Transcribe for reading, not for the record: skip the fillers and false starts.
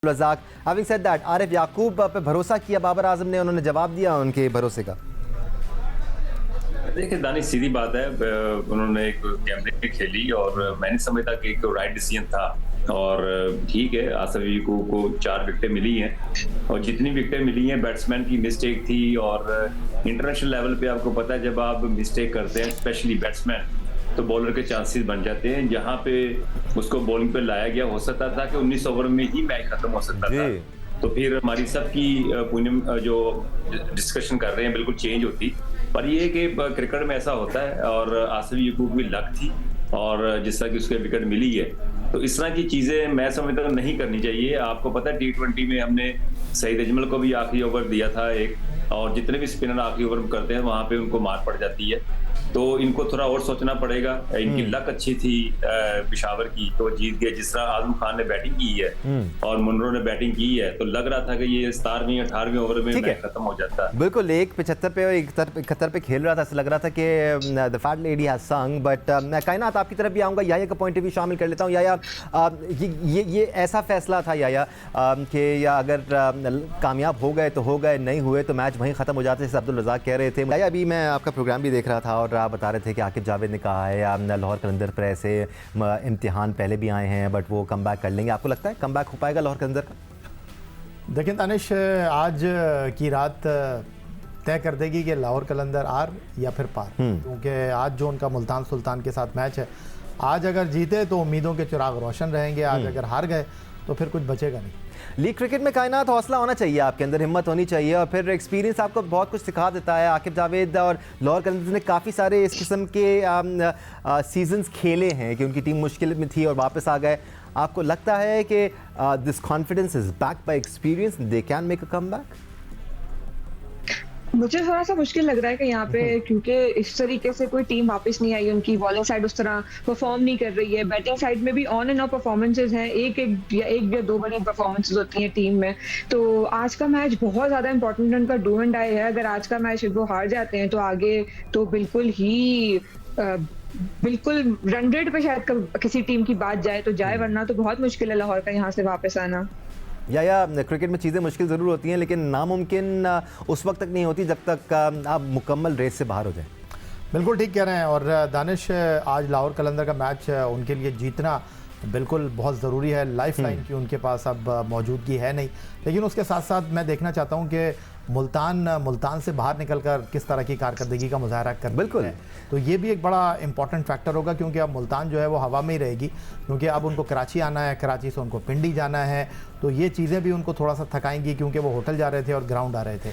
Razzaq. Having said that, Arif Yakub पे भरोसा किया बाबर आजम ने, उन्होंने जवाब दिया उनके भरोसे का। देखिए दानिश, सीधी बात है, उन्होंने एक कैमरे खेली और मैं नहीं समझता कि एक राइट डिसीजन था। और ठीक है, आसिफ याकूब को 4 विकेटें मिली हैं और जितनी विकेटें मिली हैं बैट्समैन की मिस्टेक थी। और इंटरनेशनल लेवल पे आपको पता है, जब आप मिस्टेक करते हैं स्पेशली बैट्समैन, तो बॉलर के चांसेस बन जाते हैं। जहां पे उसको बॉलिंग पे लाया गया, हो सकता था कि 19 ओवर में ही मैच खत्म हो सकता था। तो फिर हमारी सबकी जो डिस्कशन कर रहे हैं बिल्कुल चेंज होती। पर ये कि क्रिकेट में ऐसा होता है और आसिफ याकूब की लक थी और जिस तरह की उसके विकेट मिली है, तो इस तरह की चीजें मैं समझता हूं नहीं करनी चाहिए। आपको पता है T20 में हमने सईद अजमल को भी आखिरी ओवर दिया था एक, और जितने भी स्पिनर आखिरी ओवर करते हैं वहां पे उनको मार पड़ जाती है। तो इनको थोड़ा और सोचना पड़ेगा। इनकी लक अच्छी थी पेशावर की, तो जीत गए। जिस तरह आजम खान ने बैटिंग की है और मुनरो ने बैटिंग की है, तो लग रहा था कि ये 17वीं 18वीं ओवर में मैच खत्म हो जाता है। बिल्कुल, एक 75 पे और 71 पे खेल रहा था, ऐसा लग रहा था कि द फैट लेडी हैज संग। बट मैं कायनात आपकी तरफ भी आऊँगा, याया का पॉइंट ऑफ व्यू शामिल कर लेता हूँ। याया, ये ऐसा फैसला था याया कि या अगर कामयाब हो गए तो हो गए, नहीं हुए तो मैच वहीं ख़त्म हो जाते, जैसे अब्दुल रज़ाक कह रहे थे। याया, अभी मैं आपका प्रोग्राम भी देख रहा था और आप बता रहे थे कि आकिब जावेद ने कहा है लाहौर कलंदर पर ऐसे इम्तिहान पहले भी आए हैं बट वो कम बैक कर लेंगे। आपको लगता है कम बैक हो पाएगा लाहौर कलंदर का? देखिए दानिश, आज की रात तय कर देगी कि लाहौर कलंदर आर या फिर पार, क्योंकि आज जो उनका मुल्तान सुल्तान के साथ मैच है, आज अगर जीते तो उम्मीदों के चिराग रोशन रहेंगे, आज अगर हार गए तो फिर कुछ बचेगा नहीं। लीग क्रिकेट में कायनात हौसला होना चाहिए, आपके अंदर हिम्मत होनी चाहिए और फिर एक्सपीरियंस आपको बहुत कुछ सिखा देता है। आकिब जावेद और लाहौर कलंदर्स ने काफ़ी सारे इस किस्म के सीजन्स खेले हैं कि उनकी टीम मुश्किल में थी और वापस आ गए। आपको लगता है कि this confidence is back by experience, they can make a comeback? मुझे थोड़ा सा मुश्किल लग रहा है कि यहाँ पे, क्योंकि इस तरीके से कोई टीम वापस नहीं आई, उनकी बॉलिंग साइड उस तरह परफॉर्म नहीं कर रही है। बैटिंग साइड में भी ऑन एंड ऑफ परफॉर्मेंसेज हैं, एक या दो बड़ी परफॉर्मेंसेज होती हैं टीम में। तो आज का मैच बहुत ज्यादा इंपॉर्टेंट उनका डू एंड डाई है। अगर आज का मैच वो हार जाते हैं तो आगे तो बिल्कुल रन रेट पे शायद किसी टीम की बात जाए तो जाए, वरना तो बहुत मुश्किल है लाहौर का यहाँ से वापस आना। या क्रिकेट में चीज़ें मुश्किल ज़रूर होती हैं, लेकिन नामुमकिन उस वक्त तक नहीं होती जब तक आप मुकम्मल रेस से बाहर हो जाएं। बिल्कुल ठीक कह रहे हैं। और दानिश, आज लाहौर कलंदर का मैच उनके लिए जीतना बिल्कुल बहुत ज़रूरी है। लाइफ लाइन की उनके पास अब मौजूदगी है नहीं, लेकिन उसके साथ साथ मैं देखना चाहता हूं कि मुल्तान से बाहर निकलकर किस तरह की कारकर्दगी का मुजाहरा कर बिल्कुल है। तो ये भी एक बड़ा इंपॉर्टेंट फैक्टर होगा, क्योंकि अब मुल्तान जो है वो हवा में ही रहेगी, क्योंकि अब उनको कराची आना है, कराची से उनको पिंडी जाना है। तो ये चीज़ें भी उनको थोड़ा सा थकाएंगी, क्योंकि वो होटल जा रहे थे और ग्राउंड आ रहे थे।